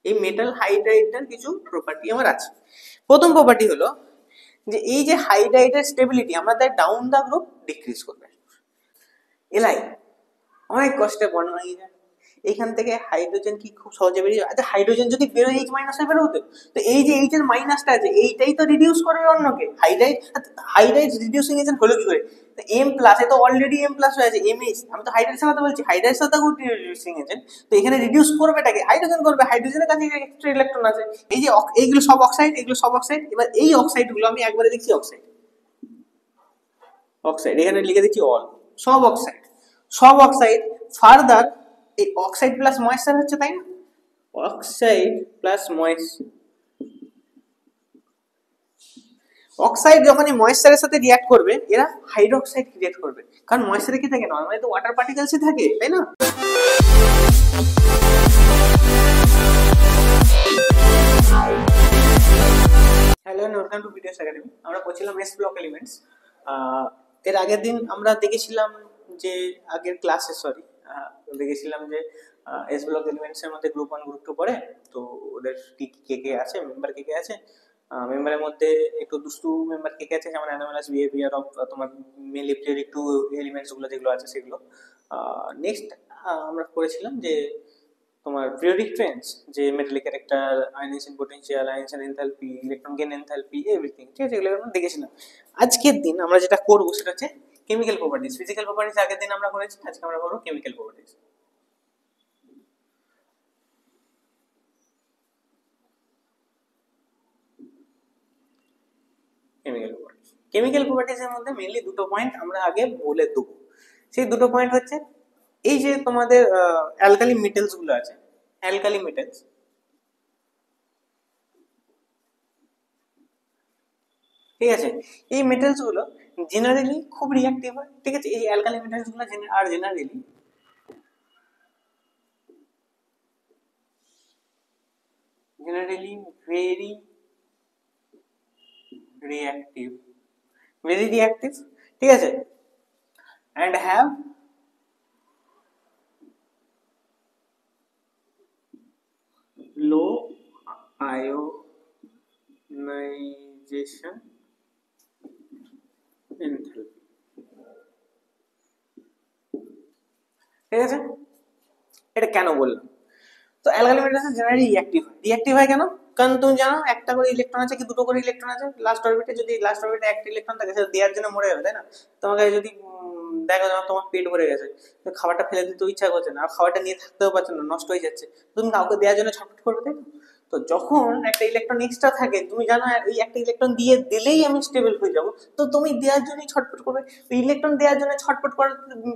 এই মেটাল হাইড্রাইডের কিছু প্রপার্টি আমার আছে। প্রথম প্রপার্টি হলো যে এই যে হাইড্রাইডের স্টেবিলিটি আমাদের ডাউন দা গ্রুপ ডিক্রিজ করবে। এলাই অনেক কষ্টে বন্ড ভেঙে যায়, এইখান থেকে হাইড্রোজেন কি খুব সহজে বেরিয়ে যাবে। আচ্ছা হাইড্রোজেন যদি বেরোয় এইচ মাইনাসে বেরোতে, তো এই যে এইচ এর মাইনাসটা আছে এইটাই তো রিডিউস করবে অন্যকে। হাইড্রাইড রিডিউসিং এজেন্ট হলো কি করে, এম প্লাস, এ তো অলরেডি এম প্লাস হয়ে আছে এম এইচ, আমি তো হাইড্রাইডের কথা বলছি, হাইড্রাইড সাথে রিডিউসিং এজেন্ট, তো এখানে রিডিউস করবেটাকে হাইড্রোজেন করবে, হাইড্রোজেনের কাছে এক্সট্রা ইলেকট্রন আছে, এই যে এইগুলো সব অক্সাইড, এগুলো সব অক্সাইড। এবার এই অক্সাইড গুলো আমি একবারে দেখছি অক্সাইড, অক্সাইড এখানে লিখে দিচ্ছি অল, সব অক্সাইড, সব অক্সাইড। ফার্দার এই অক্সাইড প্লাস ময়েশ্চার হচ্ছে, তাই না, অক্সাইড প্লাস ময়েশ্চার, অক্সাইড যখন এই ময়েশ্চারের সাথে রিঅ্যাক্ট করবে এরা হাইড্রোক্সাইড ক্রিয়েট করবে, কারণ ময়েশ্চারে কি থাকে, নরমালি তো ওয়াটার পার্টিকেলসই থাকে, তাই না। Hello and welcome to videos academy. আমরা পড়ছিলাম এস ব্লক এলিমেন্টস। এর আগের দিন আমরা দেখেছিলাম যে আগের ক্লাসে দেখেছিলাম যে এস ব্লক এলিমেন্টস এর মধ্যে গ্রুপ 1 গ্রুপ 2 পড়ে, তো ওদের কি কে কে আছে, মেম্বার কে কে আছে। মেম্বারের মধ্যে একটু দুষ্টু মেম্বার কে কে আছে, যেমন অ্যানোমালাস বিহেভিয়ার অফ তোমার মেনলি পিরিয়ডিক 2 এলিমেন্টস গুলো যেগুলো আছে সেগুলো। নেক্সট আমরা পড়েছিলাম যে তোমার পিরিয়ডিক ট্রেন্ডস, যে metallic character, ionisation potential, ionisation enthalpy, electron gain enthalpy, everything, ঠিক আছে, এগুলো আমরা দেখেছিলাম। আজকের দিন আমরা যেটা করব সেটা হচ্ছে কেমিক্যাল প্রপার্টিজ। ফিজিক্যাল প্রপার্টিজ আগের দিন আমরা করেছি, আজকে আমরা করব কেমিক্যাল প্রপার্টিজ। কেমিক্যাল প্রপার্টিজের মধ্যে মেইনলি দুটো পয়েন্ট আমরা আগে বলে দেবো। সেই দুটো পয়েন্ট হচ্ছে এই যে তোমাদের অ্যালকালি মেটালস গুলো আছে, অ্যালকালি মেটালস, ঠিক আছে, এই মেটালস গুলো জেনারেলি খুব রিঅ্যাক্টিভ হয়, ঠিক আছে। এই অ্যালকালি মেটালস গুলো আর জেনারেলি ভেরি রিঅ্যাক্টিভ, ঠিক আছে, and have low ionization enthalpy, ঠিক আছে। এটা কেন বললাম, তো অ্যালকালি মেটালস জেনারেলি রিঅ্যাক্টিভ হয় কেন, কারণ তুমি জানো একটা করে ইলেকট্রন আছে কি দুটো করে ইলেকট্রন আছে লাস্ট অরবিটে, যদি লাস্ট অরবিটে একটা ইলেকট্রন থাকে সেটা দেওয়ার জন্য মরে যাবে, তাই না। তোমাকে যদি দেখো তোমার পেট ভরে গেছে, খাবারটা ফেলে দিতে ইচ্ছা করছে না, আর খাবারটা নিয়ে থাকতেও পারছো না, নষ্ট হয়ে যাচ্ছে, তুমি কাউকে দেওয়ার জন্য ছটফট করবে, তাই না। তো যখন একটা ইলেকট্রন এক্সট্রা থাকে, তুমি জানো এই একটা ইলেকট্রন দিয়ে দিলেই আমি স্টেবল হয়ে যাব, তো তুমি দেওয়ার জন্যই ছটফট করবে। ইলেকট্রন দেওয়ার জন্য ছটফট করা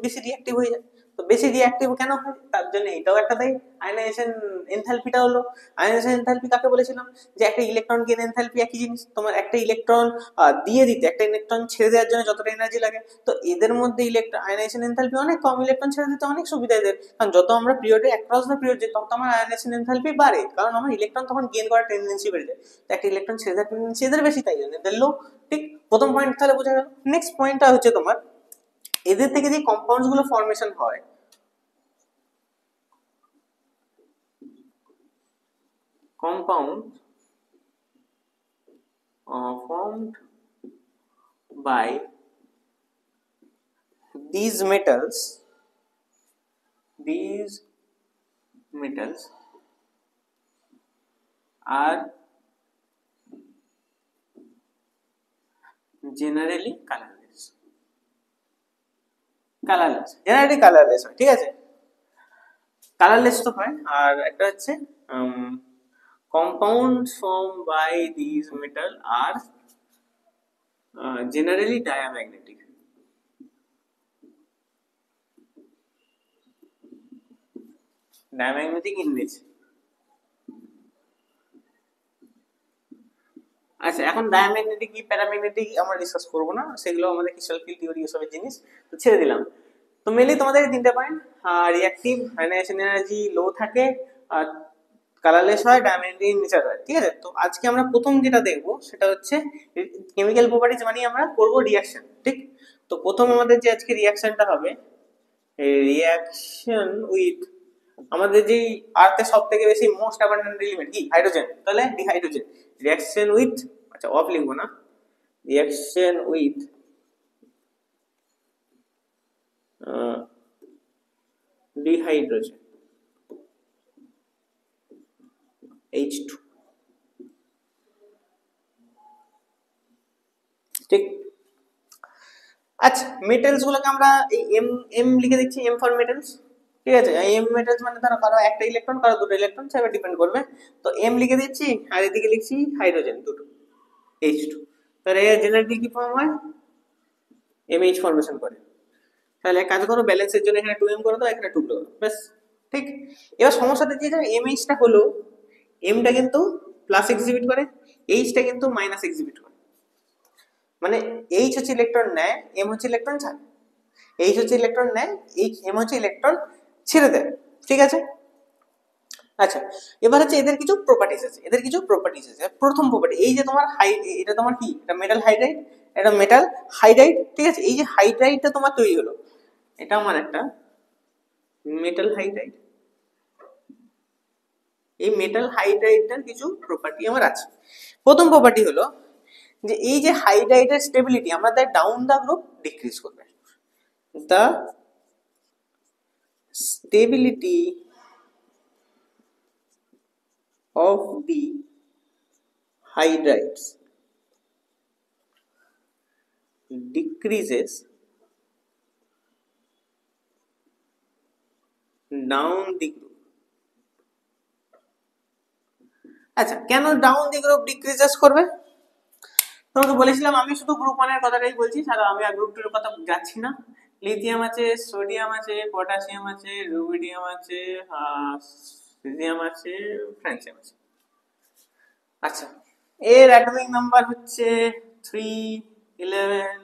বেশি রিঅ্যাক্টিভ হয়ে যায়। তো বেশি রিঅ্যাক্টিভ কেন হয়, তার জন্য এটাও একটা দেয়। আয়নাইজেশন এনথালপিটা হলো, আয়নাইজেশন এনথালপি কাকে বলেছিলাম, যে একটা ইলেকট্রন গেইন এনথালপি একই জিনিস। তোমার একটা ইলেকট্রন দিয়ে দিতে, একটা ইলেকট্রন ছেড়ে দেওয়ার জন্য যতটা এনার্জি লাগে, তো এদের মধ্যে আয়নাইজেশন এনথালপি অনেক কম, ইলেকট্রন ছেড়ে দিতে অনেক সুবিধা এদের, কারণ যত আমরা পিরিয়ডে অ্যাক্রস দ্য পিরিয়ড যাই তত আমার আয়নাইজেশন এনথালপি বাড়ে, কারণ আমার ইলেকট্রন তখন গেইন করার টেন্ডেন্সি বেড়ে যায়, তো একটা ইলেকট্রন ছেড়ে দেওয়ার টেন্ডেন্সি এদের বেশি, তাই জন্য এদের লো। ঠিক, প্রথম পয়েন্ট তাহলে বোঝা গেল। নেক্সট পয়েন্টটা হচ্ছে তোমার এদের থেকে যে কম্পাউন্ডস গুলো ফর্মেশন হয়, compound formed by these metals are generally colorless, generally colorless হয়, ঠিক আছে, কালারলেস তো হয়। আর একটা হচ্ছে compounds formed by these metal are generally diamagnetic, in nature। আচ্ছা, এখন ডায়াম্যাগনেটিক কি প্যারাম্যাগনেটিক আমরা ডিসকাস করবো না, সেগুলো আমাদের ক্রিস্টাল ফিল্ড থিওরি এসবের জিনিস, তো ছেড়ে দিলাম। তো মেনলি তোমাদের তিনটে পয়েন্ট, রিঅ্যাক্টিভ, আয়নাইজেশন এনার্জি লো থাকে, আর কালারলেস হয়, ডায়াম্যাগনেটিক নেচার হয়, ঠিক আছে। তো আজকে আমরা প্রথম যেটা দেখবো সেটা হচ্ছে কেমিক্যাল প্রপার্টিজ, মানে আমরা করব রিঅ্যাকশন, ঠিক। তো প্রথম আমাদের যে আজকে রিঅ্যাকশনটা হবে, রিঅ্যাকশন উইথ আমাদের যে আর্থে সব থেকে বেশি মোস্ট অ্যাবান্ডেন্ট এলিমেন্ট কি হাইড্রোজেন, তাহলে ডিহাইড্রোজেন। রিঅ্যাকশন উইথ, আচ্ছা অফ লিখবো না, রিঅ্যাকশন উইথ ডিহাইড্রোজেন H2, ঠিক। আচ্ছা মেটালস গুলোকে আমরা এই এম এম লিখে দিচ্ছি, এম ফর মেটালস, ঠিক আছে। এম মেটালস মানে ধরো কারো একটা ইলেকট্রন কারো দুটো ইলেকট্রন, সেটা ডিপেন্ড করবে। তো এম লিখে দিচ্ছি আর এদিকে লিখছি হাইড্রোজেন দুটো H2, তাহলে এর জেনারেলি কি ফর্ম হয়, MH ফর্মেশন করে। তাহলে কাজ করো ব্যালেন্সের জন্য এখানে 2m করে দাও, এখানে 2 করে দাও, ব্যাস ঠিক। এবার সমস্যাটা যে MH টা হলো, এমটা কিন্তু প্লাস এক্সিবিট করে, এইচটা কিন্তু মাইনাস এক্সিবিট করে। মানে এইচ হচ্ছে ইলেকট্রন নেয়, এম হচ্ছে ইলেকট্রন ছাড়ে। এইচ হচ্ছে ইলেকট্রন নেয়, এইচ এম হচ্ছে ইলেকট্রন ছেড়ে দেয়, ঠিক আছে। আচ্ছা এবার হচ্ছে এদের কিছু প্রপার্টিজ আছে, এদের কিছু প্রপার্টিজ আছে। প্রথম প্রপার্টি, এই যে তোমার এটা তোমার কি, এটা মেটাল হাইড্রাইড, এটা মেটাল হাইড্রাইড, ঠিক আছে। এই যে হাইড্রাইডটা তোমার তৈরি হলো, এটা আমার একটা মেটাল হাইড্রাইড। এই মেটাল হাইড্রাইডটার কিছু প্রপার্টি আমার আছে। প্রথম প্রপার্টি হলো যে এই যে হাইড্রাইডের স্টেবিলিটি আমরা তার ডাউন দা গ্রুপ ডিক্রিজ করবে। The stability of the hydrides decreases down the group. আচ্ছা কেন ডাউন দি গ্রুপ ডিক্রিজেস করবে, তোমাকে বলেছিলাম আমি শুধু গ্রুপ 1 এর কথাটাই বলছি, ছাড়া আমি আর গ্রুপ 2 এর কথা যাচ্ছি না। লিথিয়াম আছে, সোডিয়াম আছে, পটাশিয়াম আছে, রুবিডিয়াম আছে, সিজিয়াম আছে, ফ্রান্সিয়াম আছে। আচ্ছা এর অ্যাটমিক নাম্বার হচ্ছে 3, 11,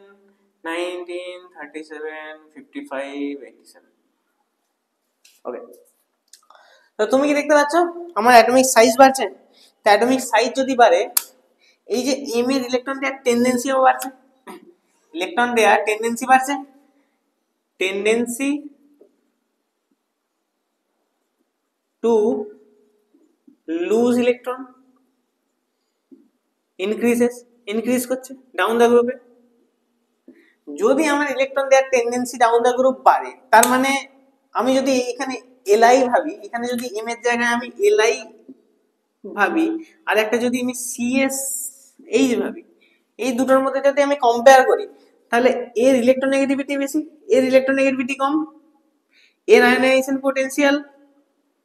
19, 37, 55, 87। ওকে, তো তুমি কি দেখতে পাচ্ছ আমার অ্যাটমিক সাইজ বাড়ছে। তো অ্যাটমিক সাইজ যদি বাড়ে, এই যে এম এর ইলেকট্রন দেওয়ার টেন্ডেন্সিও বাড়ছে, ইলেকট্রন দেওয়ার টেন্ডেন্সি বাড়ছে, tendency to lose electron increase করছে ডাউন দ্য গ্রুপে। যদি আমার ইলেকট্রন দেওয়ার টেন্ডেন্সি ডাউন দ্য গ্রুপ বাড়ে, তার মানে আমি যদি এখানে এলআই ভাবি, এখানে যদি এম এর জায়গায় আমি এলআই ভাবি, আর একটা যদি আমি সিএস এইচ ভাবি, এই দুটোর মধ্যে যদি আমি কম্পেয়ার করি, তাহলে এর ইলেকট্রোনেগেটিভিটি বেশি, এর ইলেকট্রোনেগেটিভিটি কম, এর আয়নাইজেশন পোটেনশিয়াল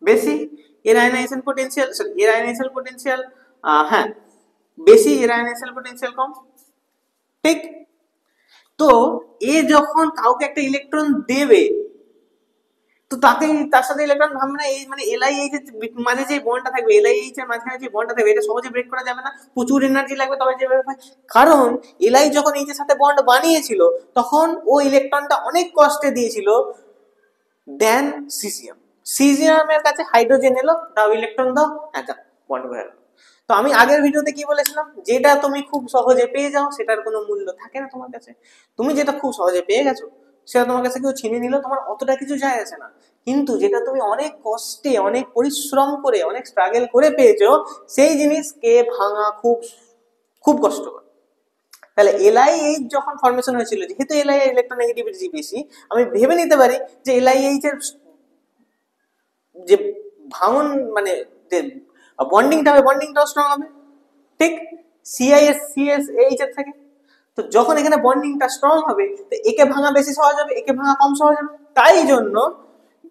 বেশি, এর আয়নাইজেশন পোটেনশিয়াল এর আয়নাইজেশন পোটেনশিয়াল হ্যাঁ বেশি, এর আয়নাইজেশন পোটেনশিয়াল কম, ঠিক। তো এ যখন কাউকে একটা ইলেকট্রন দেবে, তো তাকে তার সাথে ইলেকট্রন ভাববে না, এই মানে এলআইএইচ এর মাঝে যে বন্ডটা থাকবে, এলআইএইচ এর মাঝখানে যে বন্ডটা থাকবে, এটা সহজে ব্রেক করা যাবে না, প্রচুর এনার্জি লাগবে তবে যে ব্রেক হয়। কারণ এলআই যখন এইচ এর সাথে বন্ড বানিয়েছিল, তখন ও ইলেকট্রনটা অনেক কষ্টে দিয়েছিল দেন সিজিয়াম। সিজিয়ামের কাছে হাইড্রোজেন এলো, দাও ইলেকট্রন দাও, হ্যাঁ বন্ড হয়ে গেল। তো আমি আগের ভিডিওতে কি বলেছিলাম, যেটা তুমি খুব সহজে পেয়ে যাও সেটার কোনো মূল্য থাকে না তোমার কাছে। তুমি যেটা খুব সহজে পেয়ে গেছো সেটা তোমার কাছে কেউ ছিনিয়ে নিল, তোমার অতটা কিছু যায় আসে না। কিন্তু যেটা তুমি অনেক কষ্টে, অনেক পরিশ্রম করে, অনেক স্ট্রাগল করে পেয়েছো, সেই জিনিসকে ভাঙা খুব খুব কষ্টকর। তাহলে এলআইএইচ যখন ফর্মেশন হয়েছিল, যেহেতু এলআই এর ইলেকট্রোনেগেটিভিটি বেশি, আমি ভেবে নিতে পারি যে এলআইএইচ এর যে ভাঙন মানে যে বন্ডিংটা হবে, বন্ডিংটাও স্ট্রং হবে, ঠিক। সিএস এইচ এর থেকে। তো যখন এখানে বন্ডিংটা স্ট্রং হবে, তো একে ভাঙা বেশি সহজ হবে, একে ভাঙা কম সহজ হবে। তাই জন্য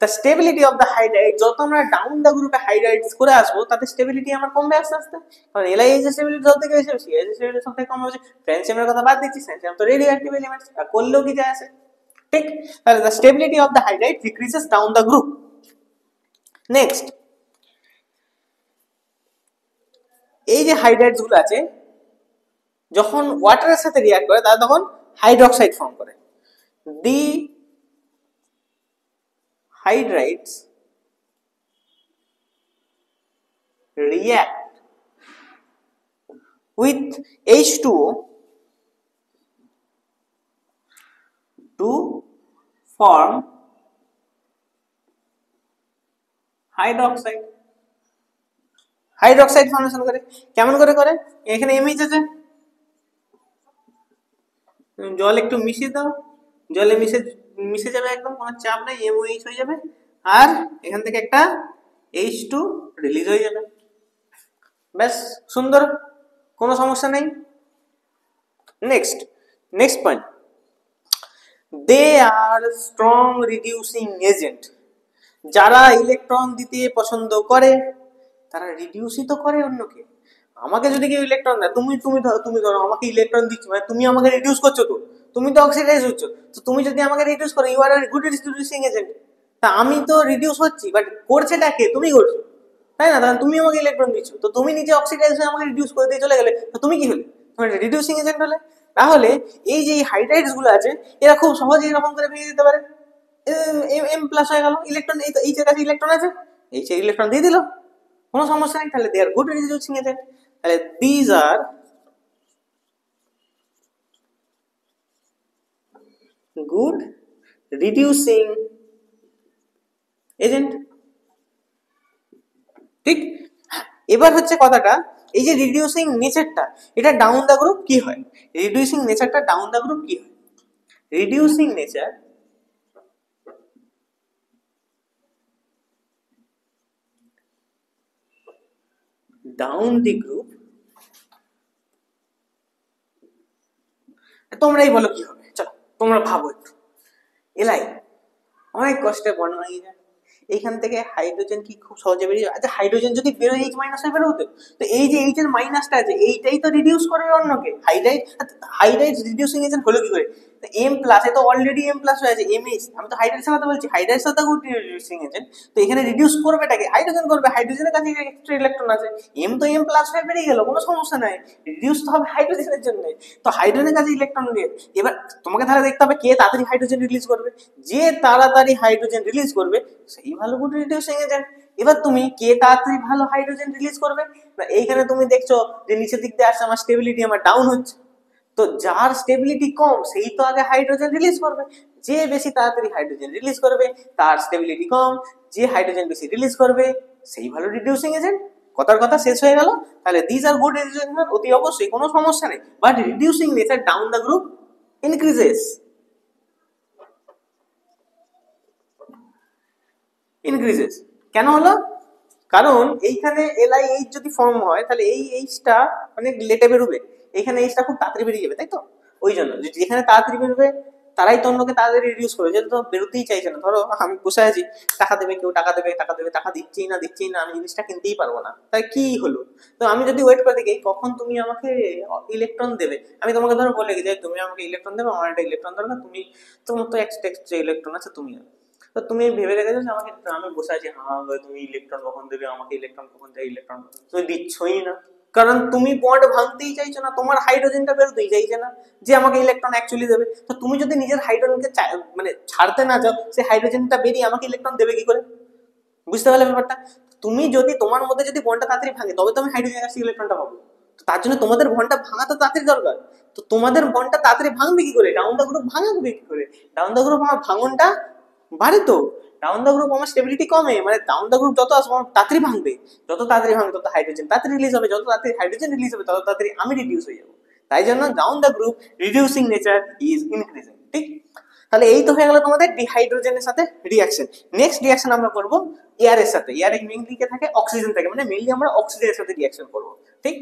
the stability of the hydride, যত আমরা ডাউন দ্য গ্রুপে হাইড্রাইডস করে আসবো, তাতে স্টেবিলিটি আমার কমবে আস্তে আস্তে। কারণ এলআইএইচ এর স্টেবিলিটি সব থেকে বেশি হবে, সিএইচ এর স্টেবিলিটি সব থেকে কম হবে। ফ্রান্সিয়ামের কথা বাদ দিচ্ছি, ফ্রান্সিয়াম তো রেডিও অ্যাক্টিভ এলিমেন্টস, করলেও কি যায় আসে, ঠিক। তাহলে the stability of the hydride decreases down the group. Next, এই যে হাইড্রাইডস গুলো আছে, যখন ওয়াটারের সাথে রিঅ্যাক্ট করে, তারা তখন হাইড্রোক্সাইড ফর্ম করে। দি হাইড্রাইডস react with H2O to form hydroxide, hydroxide formation করে। কেমন করে করে? এখানে এমএইচ আছে, জল একটু মিশিয়ে দাও, জলে মিশে মিশে যাবে একদম, কোনো চাপ নেই, এমওএইচ হয়ে যাবে, আর এখান থেকে একটা H2 রিলিজ হয়ে যাবে। ব্যাস, সুন্দর, কোনো সমস্যা নেই। নেক্সট নেক্সট পয়েন্ট, দে আর স্ট্রং রিডিউসিং এজেন্ট। যারা ইলেকট্রন দিতে পছন্দ করে তারা রিডিউসই তো করে অন্যকে। আমাকে যদি কেউ ইলেকট্রন দেয়, তুমি তুমি ধরো, তুমি ধরো আমাকে ইলেকট্রন দিচ্ছ, মানে তুমি আমাকে রিডিউস করছো, তো তুমি তো অক্সিডাইজ হচ্ছ, তো তুমি যদি আমাকে রিডিউস করো, you are a good reducing agent. তা আমি তো রিডিউস হচ্ছি, বাট করছেটা কে? তুমি করছো, তাই না? তাহলে তুমি আমাকে ইলেকট্রন দিচ্ছ, তো তুমি নিজে অক্সিডাইজ হয়ে আমাকে রিডিউস করে দিয়ে চলে গেলে, তো তুমি কি হলে? তুমি রিডিউসিং এজেন্ট হলে। তাহলে এই যে হাইড্রাইডস গুলো আছে, এরা খুব সহজে এরকম করে ভেঙে দিতে পারে। এম প্লাস হয়ে গেল, ইলেকট্রন এই তো এইচের কাছে ইলেকট্রন আছে, এইচের ইলেকট্রন দিয়ে দিল, কোনো সমস্যা নেই। তাহলে দে আর গুড রিডিউসিং এজেন্ট। তাহলে these are good reducing agent. ঠিক, এবার হচ্ছে কথাটা, এই যে রিডিউসিং নেচারটা, এটা ডাউন দা গ্রুপ কি হয়? রিডিউসিং নেচারটা ডাউন দা গ্রুপ কি হয়? Reducing nature down the group, তোমরাই বলো কি হবে, চলো তোমরা ভাবো একটু। এলাই অনেক কষ্টে বর্ণ হয়ে যায়, এইখান থেকে হাইড্রোজেন কি খুব সহজে বেরিয়ে যাবে? আচ্ছা, হাইড্রোজেন যদি বেরোয় H মাইনাস হয়ে বেরোতে, তো এই যে H এর মাইনাসটা আছে, এইটাই তো রিডিউস করবে অন্যকে। হাইড্রাইড, হাইড্রাইড রিডিউসিং এজেন্ট হলো কি করে? এম প্লাস, এ তো অলরেডি এম প্লাস হয়ে আছে, এমএইচ, আমি তো হাইড্রাইডের কথা বলছি, হাইড্রাইডের সাথে গুড রিডিউসিং এজেন্ট। তো এখানে রিডিউস করবেটাকে হাইড্রোজেন করবে, হাইড্রোজেনের কাছে এক্সট্রা ইলেকট্রন আছে, এম তো এম প্লাস হয়ে বেরিয়ে গেল, কোনো সমস্যা নাই, রিডিউস তো হবে হাইড্রোজেনের জন্য। তো হাইড্রোজেনের কাছে ইলেকট্রন দিয়ে, এবার তোমাকে তাহলে দেখতে হবে কে তাড়াতাড়ি হাইড্রোজেন রিলিজ করবে। যে তাড়াতাড়ি হাইড্রোজেন রিলিজ করবে সেই ভালো গুড রিডিউসিং এজেন্ট। এবার তুমি কে তাড়াতাড়ি ভালো হাইড্রোজেন রিলিজ করবে, এইখানে তুমি দেখছো যে নিচের দিক দিয়ে আসছে, আমার স্টেবিলিটি আমার ডাউন হচ্ছে, তো যার স্টেবিলিটি কম সেই তো আগে হাইড্রোজেন রিলিজ করবে। যে বেশি তাড়াতাড়ি হাইড্রোজেন রিলিজ করবে তার স্টেবিলিটি কম, যে হাইড্রোজেন বেশি রিলিজ করবে সেই ভালো রিডিউসিং এজেন্ট। কথার কথা শেষ হয়ে গেল। তাহলে this are good reducing agent, অতি অবশ্যই কোনো সমস্যা নেই, but reducing nature down the group increases. Increases কেন হলো? কারণ এইখানে LiH যদি ফর্ম হয় তাহলে এই Hটা অনেক লেটে বেরোবে, এখানে Hটা খুব তাড়াতাড়ি বেরিয়ে যাবে, তাই তো? ওই জন্য যেখানে তাড়াতাড়ি বেরোবে তারাই তো অন্যকে তাড়াতাড়ি রিডিউস করে, যেটা তো বেরোতেই চাইছে না। ধরো আমি বসে আছি, টাকা দেবে কেউ, টাকা দেবে, টাকা দেবে, টাকা দিচ্ছেই না, দিচ্ছেই না, আমি জিনিসটা কিনতেই পারবো না, তাই কি হলো? তো আমি যদি ওয়েট করে দেখি কখন তুমি আমাকে ইলেকট্রন দেবে, আমি তোমাকে ধরো বলে যে তুমি আমাকে ইলেকট্রন দেবে, আমার একটা ইলেকট্রন দরকার, তুমি, তোমার তো এক্সট্রা ইলেকট্রন আছে, তুমি, তো তুমি ভেবে রেখেছো যে আমাকে, আমি বসে আছি, হ্যাঁ তুমি ইলেকট্রন কখন দেবে আমাকে, ইলেকট্রন কখন দেবে, ইলেকট্রন তুমি দিচ্ছই না, কারণ তুমি বন্ড ভাঙতেই চাইছো না, তোমার হাইড্রোজেনটা বেরোতেই চাইছে না যে আমাকে ইলেকট্রন অ্যাকচুয়ালি দেবে। তো তুমি যদি নিজের হাইড্রোজেনকে মানে ছাড়তে না চাও, সেই হাইড্রোজেনটা বেরিয়ে আমাকে ইলেকট্রন দেবে কি করে? বুঝতে পারলে ব্যাপারটা? তুমি যদি তোমার মধ্যে যদি বন্ডটা তাড়াতাড়ি ভাঙে তবে তো আমি হাইড্রোজেনের কাছে ইলেকট্রনটা পাবো, তো তার জন্য তোমাদের বন্ডটা ভাঙা তো তাড়াতাড়ি দরকার। তো তোমাদের বন্ডটা তাড়াতাড়ি ভাঙবে কি করে? ডাউন দ্য গ্রুপ ভাঙবে কি করে? ডাউন দ্য গ্রুপ আমার ভাঙনটা বাড়ে, তো ডাউন দ্য গ্রুপ আমার স্টেবিলিটি কমে, মানে ডাউন দ্য গ্রুপ যত আসবে তাড়াতাড়ি ভাঙবে, যত তাড়াতাড়ি ভাঙবে তত হাইড্রোজেন তাড়াতাড়ি রিলিজ হবে, যত তাড়াতাড়ি হাইড্রোজেন রিলিজ হবে তত তাড়াতাড়ি আমি রিডিউস হয়ে যাবো। তাই জন্য down the group reducing nature is increasing. ঠিক, তাহলে এই তো হয়ে গেল তোমাদের ডিহাইড্রোজেনের সাথে রিয়াকশন। নেক্সট রিয়াকশন আমরা করব এয়ারের সাথে। এয়ারে মেইনলি কে থাকে? অক্সিজেন থাকে, মানে মেইনলি আমরা অক্সিজেনের সাথে রিয়াকশন করব। ঠিক,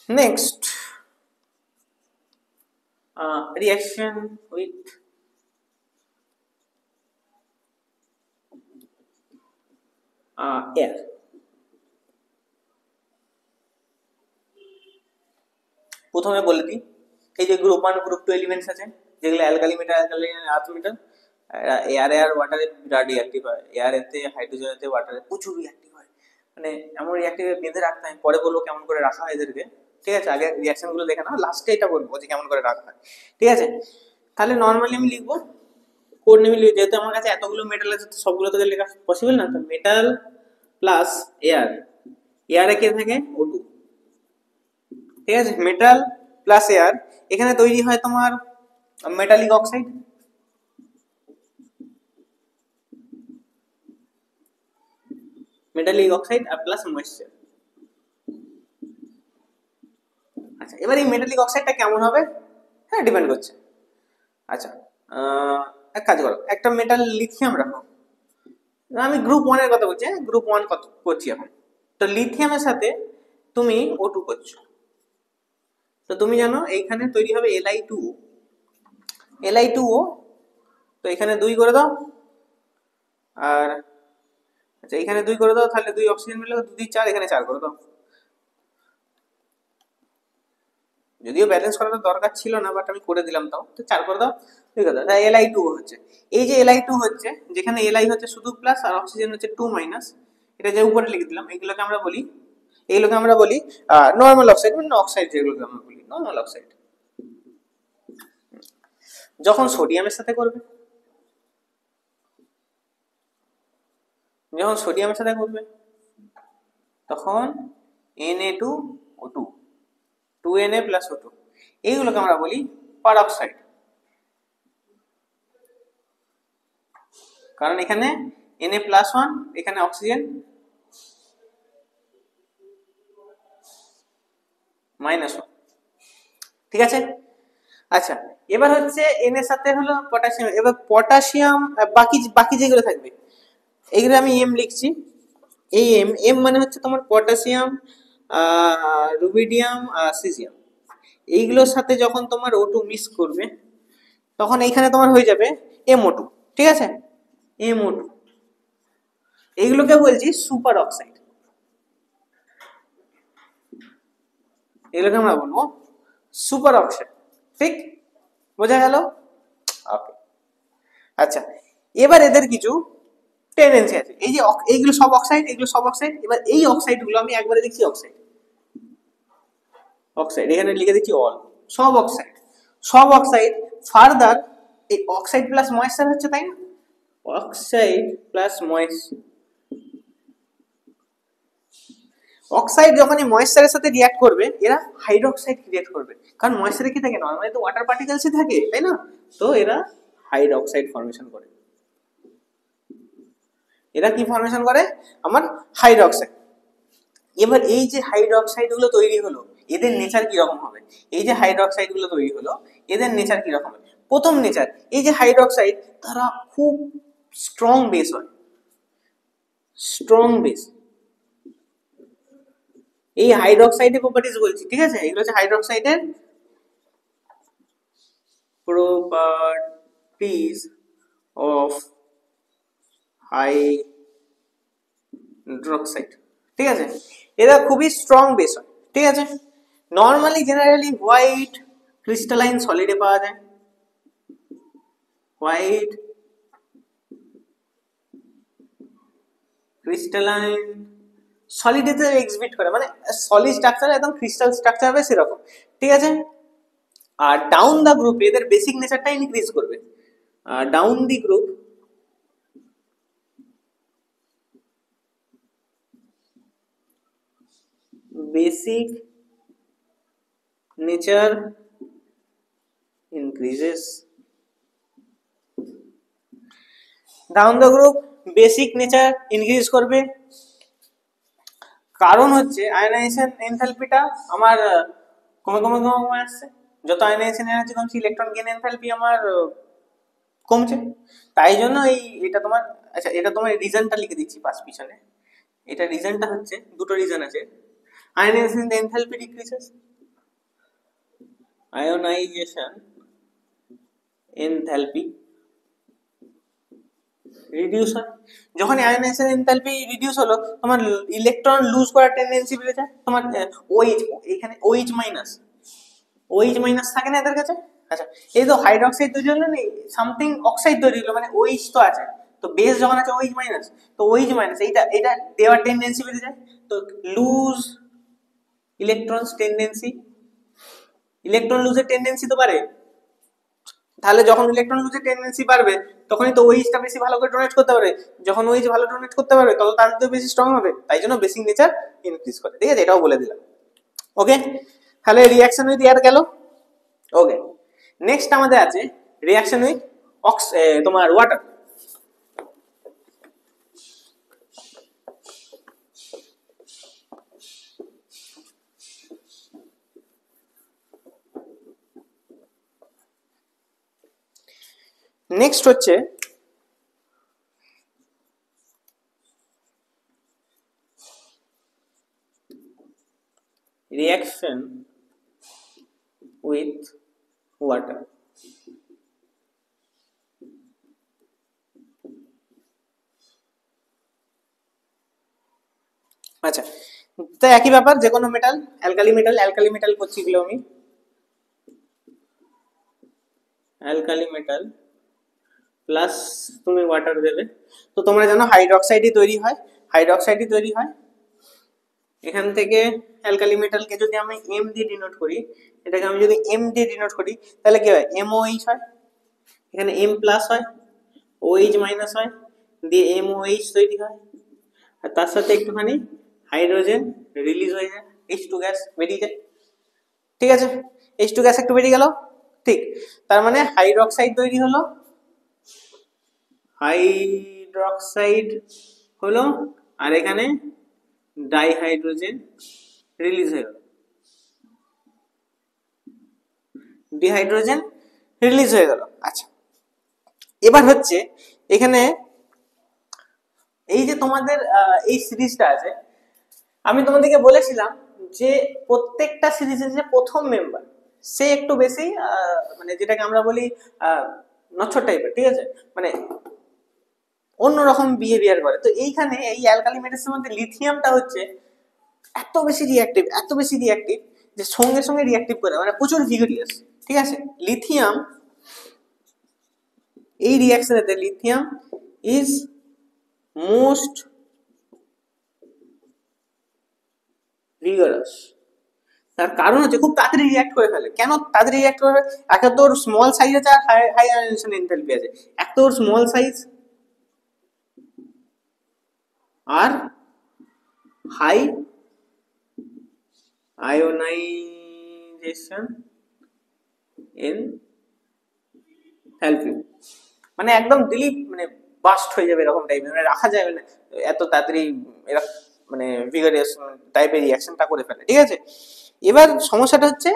next reaction with air। প্রথমে বলে দিই, এই যে গ্রুপ 1 গ্রুপ 2 এলিমেন্টস আছে যেগুলো alkali metal, alkaline, earth metal, এয়ারে আর ওয়াটারে বিরাট রিঅ্যাক্টিভ হয়। এয়ারেতে, হাইড্রোজেনেতে, ওয়াটারে প্রচুর রিঅ্যাক্টিভ হয়, মানে এমন রিঅ্যাক্টিভ বেঁধে রাখতে হয়। পরে বলবো কেমন করে রাখা হয় এদেরকে, ঠিক আছে? আগে রিঅ্যাকশন গুলো দেখে নাও, লাস্টে এটা বলবো যে কেমন করে রাখা হয়, ঠিক আছে? তাহলে নর্মালি আমি লিখবো কোড নেমে লিখবো, যেহেতু আমার কাছে এতগুলো মেটাল আছে তো সবগুলো তো লেখা পসিবল না, তো মেটাল প্লাস এয়ার এয়ারে কে থাকে O2, ঠিক আছে, মেটাল প্লাস এয়ার, এখানে তৈরি হয় তোমার মেটালিক অক্সাইড, মেটালিক অক্সাইড আর প্লাস ময়েশ্চার। আচ্ছা, এবার এই মেটালিক অক্সাইডটা কেমন হবে, হ্যাঁ ডিপেন্ড করছে। আচ্ছা, এক কাজ করো, একটা মেটাল লিথিয়াম রাখো, আমি গ্রুপ 1 এর কথা বলছি, গ্রুপ 1 কত করছি এখন। তো লিথিয়ামের সাথে তুমি O2 করছো, তো তুমি জানো এইখানে তৈরি হবে Li2O, Li2O, তো এখানে 2 করে দাও, আর আচ্ছা এখানে 2 করে দাও, তাহলে 2 অক্সিজেন মিলে 2 2 4, এখানে 4 করে দাও। যদিও ব্যালেন্স করার দরকার ছিল না, বাট আমি করে দিলাম, তাও তো 4 করে দাও, ঠিক আছে। তাই Li2O হচ্ছে, এই যে Li2 হচ্ছে, যেখানে Li হচ্ছে শুধু প্লাস আর অক্সিজেন হচ্ছে 2 মাইনাস, এটা যে উপরে লিখে দিলাম, এগুলোকে আমরা বলি নরমাল অক্সাইড, মানে অক্সাইড যেগুলোকে আমরা বলি নরমাল অক্সাইড। যখন সোডিয়ামের সাথে করবে, তখন Na2O2, 2Na প্লাস O2, এইগুলোকে আমরা বলি পারঅক্সাইড, কারণ এখানে Na+1, এখানে অক্সিজেন -1, ঠিক আছে। আচ্ছা, এবার হচ্ছে N এর সাথে হলো পটাশিয়াম, এবার পটাশিয়াম বাকি বাকি যেগুলো থাকবে এইগুলো আমি M লিখছি, এই M মানে হচ্ছে তোমার পটাশিয়াম, রুবিডিয়াম, সিজিয়াম, এইগুলোর সাথে যখন তোমার O2 মিক্স করবে, তখন এইখানে তোমার হয়ে যাবে MO2, ঠিক আছে, MO2, এইগুলোকে বলছি সুপার অক্সাইড, এগুলোকে আমরা বলবো সুপার অক্সাইড, ঠিক, বোঝা গেল? ওকে। আচ্ছা, এবার এদের কিছু টেন্ডেন্সি আছে, এই যে এইগুলো সব অক্সাইড, এবার এই অক্সাইড গুলো আমি একবারে লিখছি অক্সাইড, এখানে লিখে দিচ্ছি অল, সব অক্সাইড ফার্দার, এই অক্সাইড প্লাস ময়েশ্চার হচ্ছে, তাই না, অক্সাইড প্লাস ময়েশ্চার, অক্সাইড যখন এই ময়েশ্চারের সাথে রিঅ্যাক্ট করবে, এরা হাইড্রোক্সাইড ক্রিয়েট করবে, কারণ ময়েশ্চারে কি থাকে, নরমালি তো ওয়াটার পার্টিকেলসই থাকে, তাই না, তো এরা হাইড্রোক্সাইড ফর্মেশন করে, এরা কি ফর্মেশন করে, আমার হাইড্রোক্সাইড। এবার এই যে হাইড্রোক্সাইড গুলো তৈরি হলো, এদের নেচার কি রকম হবে, এই যে হাইড্রোক্সাইড গুলো তৈরি হলো, এদের নেচার কি রকম হবে? প্রথম নেচার, এই যে হাইড্রোক্সাইড, তারা খুব স্ট্রং বেস হয়, এই হাইড্রোক্সাইডের প্রপার্টিজ বলছি, ঠিক আছে, এগুলো হচ্ছে হাইড্রোক্সাইডের প্রপার্টিজ অফ হাইড্রোক্সাইড, ঠিক আছে, এরা খুবই স্ট্রং বেস হয়, ঠিক আছে। নর্মালি জেনারেলি হোয়াইট ক্রিস্টালাইন সলিডে পাওয়া যায়, হোয়াইট ক্রিস্টালাইন সলিডেতে এক্সিবিট করে, মানে সলিড স্ট্রাকচার একদম ক্রিস্টাল স্ট্রাকচার হবে সেরকম, ঠিক আছে। আর ডাউন দা গ্রুপ এদের বেসিক নেচারটা ইনক্রিজ করবে, down the group basic nature increases, down the group basic nature increase করবে, কারণ হচ্ছে আয়নাইজেশন এনথালপিটা আমার কমে আসছে, যত আয়নাইজেশন এনার্জি কমছে ইলেকট্রন গেইন এনথালপি আমার কমছে, তাই জন্য এটা তোমার, আচ্ছা এটা তোমার রিজনটা লিখে দিচ্ছি পাশ পিছনে, এটা রিজনটা হচ্ছে, দুটো রিজন আছে, ionization enthalpy decreases, ionization enthalpy reduce হয়, যখন আয়োনাইজেশন এনথালপি রিডিউস হলো, তোমার ইলেকট্রন লুজ করার টেন্ডেন্সি বেড়ে যায়, তোমার OH, এখানে OH মাইনাস থাকে না এদের কাছে। আচ্ছা, এই তো হাইড্রোক্সাইড তৈরি হলো না, সামথিং অক্সাইড তৈরি হলো, মানে OH তো আছে, তো বেস যখন আছে OH মাইনাস, তো OH মাইনাস এটা দেওয়ার টেন্ডেন্সি বেড়ে যায়, তো লুজ ইলেকট্রনস টেন্ডেন্সি, ইলেকট্রন লুজের টেন্ডেন্সি তো বাড়ে, তাহলে যখন ইলেকট্রন লুজের টেন্ডেন্সি বাড়বে তখনই তো ওইচটা বেশি ভালো করে ডোনেট করতে পারবে, যখন ওইচ ভালো ডোনেট করতে পারবে তত তাদের তো বেশি স্ট্রং হবে, তাই জন্য বেসিক নেচার ইনক্রিজ করে। ঠিক আছে, এটাও বলে দিলাম। ওকে, তাহলে রিঅ্যাকশন উইথ এয়ার গেল। ওকে, নেক্সট আমাদের আছে রিঅ্যাকশন উইথ তোমার ওয়াটার। নেক্সট হচ্ছে reaction with water। আচ্ছা, তো একই ব্যাপার, যে কোনো মেটাল, অ্যালকালি মেটাল করছি এগুলো আমি, অ্যালকালি মেটাল প্লাস তুমি ওয়াটার দেবে। তো তোমরা জানো হাইড্রোক্সাইডই তৈরি হয়। এখান থেকে অ্যালকালি মেটালকে যদি আমি এম দিয়ে ডিনোট করি, এটাকে আমি যদি এম দিয়ে ডিনোট করি, তাহলে কি হয়, এমওএইচ হয়, এখানে এম প্লাস হয়, ওএইচ মাইনাস হয়, দিয়ে এমওএইচ তৈরি হয়, আর তার সাথে একটুখানি হাইড্রোজেন রিলিজ হয়ে যায়, H2 গ্যাস বেরিয়ে যায়। ঠিক আছে, H2 গ্যাস একটু বেরিয়ে গেল, ঠিক, তার মানে হাইড্রোক্সাইড তৈরি হলো, আর এখানে ডাইহাইড্রোজেন রিলিজ হয়ে গেল, ডিহাইড্রোজেন রিলিজ হয়ে গেল। আচ্ছা, এবার হচ্ছে এখানে এই যে তোমাদের এই সিরিজটা আছে, আমি তোমাদেরকে বলেছিলাম যে প্রত্যেকটা সিরিজের যে প্রথম মেম্বার সে একটু বেশি মানে যেটাকে আমরা বলি নচ্ছর টাইপের, ঠিক আছে, মানে অন্যরকম বিহেভিয়ার করে। তো এইখানে এই অ্যালকালি মেটালসের মধ্যে লিথিয়ামটা হচ্ছে এত বেশি রিঅ্যাক্টিভ যে সঙ্গে সঙ্গে রিঅ্যাক্টিভ করে, মানে প্রচুর ভিগারিয়াস। ঠিক আছে, লিথিয়াম এই রিঅ্যাকশনেতে লিথিয়াম ইজ মোস্ট ভিগারাস। তার কারণ হচ্ছে খুব তাড়াতাড়ি রিঅ্যাক্ট করে ফেলে। কেন তাড়াতাড়ি রিঅ্যাক্ট করে? একে তোর স্মল সাইজ আছে আর হাই আয়নাইজেশন এনথালপি আছে। এক তোর স্মল সাইজ আর হাই আয়োনাইজেশন এনথালপি, মানে একদম দিলি মানে বাস্ট হয়ে যাবে এরকম টাইপের, মানে রাখা যাবে না এত তাড়াতাড়ি এরকম, মানে ভিগারিয়াস টাইপের রিঅ্যাকশনটা করে ফেলে। ঠিক আছে, এবার সমস্যাটা হচ্ছে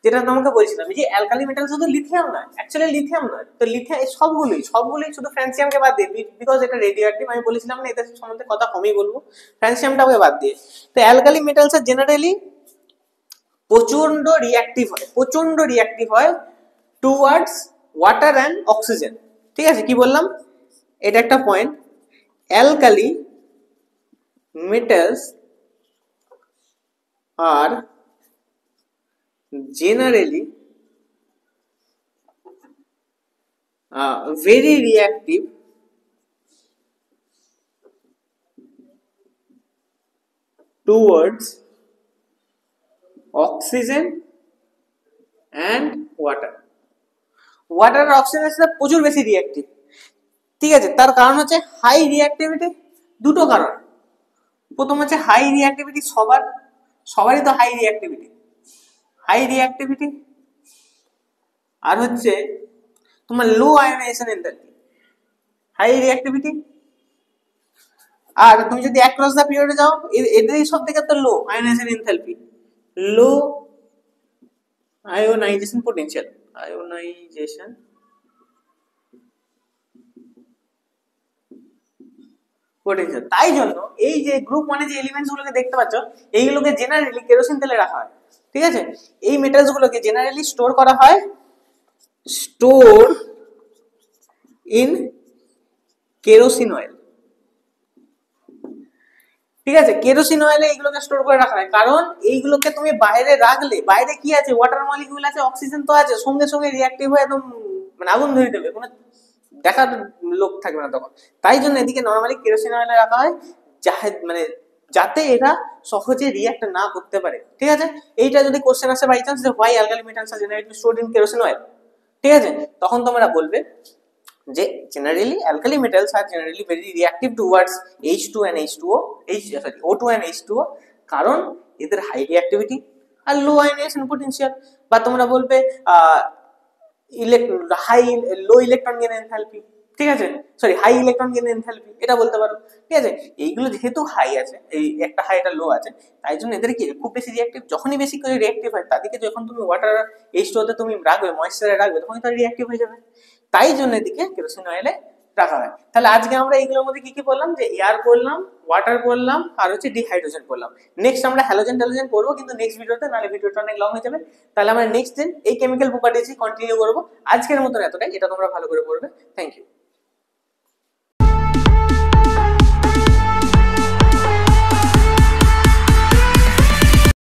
যেটা তোমাকে বলছিলাম যে অ্যালকালি মেটাল শুধু লিথিয়াম নয়, অ্যাকচুয়ালি লিথিয়াম নয়, তো লিথিয়াম সবগুলোই শুধু ফ্রান্সিয়ামকে বাদ দিয়ে, বিকজ এটা রেডিও অ্যাক্টিভ, আমি বলেছিলাম না এদের সম্বন্ধে কথা কমই বলবো, ফ্রান্সিয়ামটাকে বাদ দিয়ে। তো অ্যালকালি মেটালস জেনারেলি প্রচন্ড রিঅ্যাক্টিভ হয় টুয়ার্ডস ওয়াটার অ্যান্ড অক্সিজেন। ঠিক আছে, কি বললাম, এটা একটা point. Alkali metals are generally very reactive towards oxygen and water আর অক্সিজেনের সাথে প্রচুর বেশি রিঅ্যাক্টিভ। ঠিক আছে, তার কারণ হচ্ছে হাই রিঅ্যাক্টিভিটি, দুটো কারণ। প্রথম হচ্ছে হাই রিঅ্যাক্টিভিটি, সবারই তো হাই রিঅ্যাক্টিভিটি, আর হচ্ছে তোমার লো আয়োনাইজেশন এনথালপি, হাই রিঅ্যাক্টিভিটি। আর তুমি যদি অ্যাক্রস দা পিরিয়ডে যাও, এদেরই সব থেকে তো লো আয়োনাইজেশন এনথালপি, লো আয়োনাইজেশন পোটেনশিয়াল, তাই জন্য এই যে গ্রুপ মানে যে এলিমেন্টস গুলোকে দেখতে পাচ্ছ, এইগুলোকে জেনারেলি কেরোসিন তেলে রাখা হয়। ঠিক আছে, এই মেটালস গুলোকে জেনারেলি স্টোর করা হয় ইন কেরোসিন অয়েল। ঠিক আছে, কেরোসিন অয়েলে এইগুলোকে স্টোর করে রাখা হয়, কারণ এইগুলোকে তুমি বাইরে রাখলে, বাইরে কি আছে, ওয়াটার মলিকিউল আছে, অক্সিজেন তো আছে, সঙ্গে সঙ্গে রিঅ্যাক্টিভ হয়ে একদম মানে আগুন ধরে দেবে, কোনো দেখার লোক থাকবে না তখন। তাই জন্য এদিকে নর্মালি কেরোসিন অয়েলে রাখা হয়, মানে যাতে এরা সহজে রিঅ্যাক্ট না করতে পারে। ঠিক আছে, এইটা যদি কোশ্চেন আসে বাই চান্স যে why alkali metals are generally stored in kerosene oil, ঠিক আছে? তখন তোমরা বলবে যে generally alkali metals are generally very reactive towards H2 and H2O O2 and H2O, কারণ এদের হাই রিঅ্যাক্টিভিটি আর লো আয়নাইজেশন পটেনশিয়াল। বা তোমরা বলবে high low electron gain enthalpy, ঠিক আছে, sorry high electron gain enthalpy, এটা বলতে পারো। ঠিক আছে, এইগুলো যেহেতু হাই আছে, এই একটা হাই একটা লো আছে, তাই জন্য এদের কি খুব বেশি রিঅ্যাক্টিভ, যখনই বেশি করে রিঅ্যাক্টিভ হয় তাদেরকে যখন তুমি ওয়াটার H2O তে তুমি রাখবে, ময়েশ্চারে রাখবে, তখন তারা রিঅ্যাক্টিভ হয়ে যাবে। তাই জন্য এদিকে কেরোসিন অয়েলে রাখা হয়। তাহলে আজকে আমরা এইগুলোর মধ্যে কি কি পড়লাম, যে এয়ার পড়লাম, ওয়াটার পড়লাম, আর হচ্ছে ডিহাইড্রোজেন পড়লাম। নেক্সট আমরা হ্যালোজেন ট্যালোজেন পড়বো, কিন্তু নেক্সট ভিডিওতে, নাহলে ভিডিওটা অনেক লং হয়ে যাবে। তাহলে আমরা নেক্সট দিন এই কেমিক্যাল প্রপার্টিজ কন্টিনিউ করবো। আজকের মতন এতটাই, এটা তোমরা ভালো করে পড়বে। Thank you.